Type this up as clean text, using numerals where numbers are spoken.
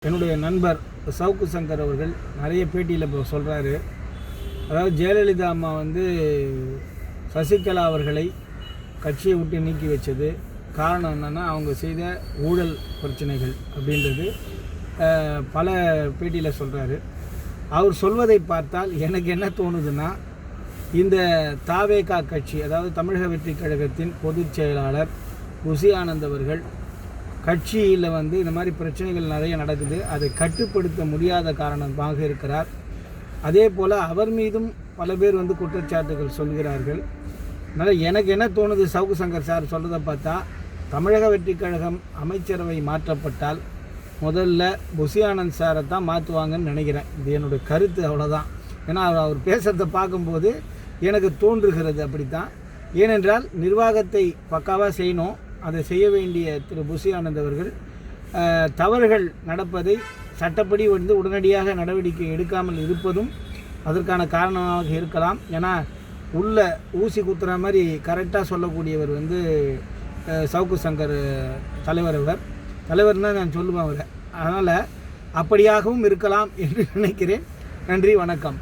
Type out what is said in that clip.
என்னுடைய நண்பர் சவுக்கு சங்கர் அவர்கள் நிறைய பேட்டியில் இப்போ சொல்கிறாரு. அதாவது ஜெயலலிதா அம்மா சசிகலா அவர்களை கட்சியை விட்டு நீக்கி வச்சது காரணம் என்னென்னா அவங்க செய்த ஊழல் பிரச்சனைகள் அப்படின்றது பல பேட்டியில் சொல்கிறாரு. அவர் சொல்வதை பார்த்தால் எனக்கு என்ன தோணுதுன்னா, இந்த தாவேகா கட்சி, அதாவது தமிழக வெற்றி கழகத்தின் பொதுச் செயலாளர் ருசி ஆனந்த் அவர்கள் கட்சியில் இந்த மாதிரி பிரச்சனைகள் நிறைய நடக்குது, அதை கட்டுப்படுத்த முடியாத காரணமாக இருக்கிறார். அதே போல் அவர் மீதும் பல பேர் குற்றச்சாட்டுகள் சொல்கிறார்கள். அதனால் எனக்கு என்ன தோணுது, சவுக்கு சங்கர் சார் சொல்கிறத பார்த்தா, தமிழக வெற்றி கழகம் அமைச்சரவை மாற்றப்பட்டால் முதல்ல ருசி ஆனந்த் சாரை தான் மாற்றுவாங்கன்னு நினைக்கிறேன். இது என்னுடைய கருத்து, அவ்வளோதான். ஏன்னா அவர் பேசுகிறத பார்க்கும்போது எனக்கு தோன்றுகிறது அப்படித்தான். ஏனென்றால் நிர்வாகத்தை பக்காவாக செய்யணும், அதை செய்ய வேண்டிய திரு ருசி ஆனந்த் அவர்கள் தவறுகள் நடப்பதை சட்டப்படி உடனடியாக நடவடிக்கை எடுக்காமல் இருப்பதும் அதற்கான காரணமாக இருக்கலாம். ஏன்னா உள்ள ஊசி குத்துற மாதிரி கரெக்டாக சொல்லக்கூடியவர் சவுக்கு சங்கர் தலைவர் தான் நான் சொல்லுவேன் அவரை. அதனால் அப்படியாகவும் இருக்கலாம் என்று நினைக்கிறேன். நன்றி, வணக்கம்.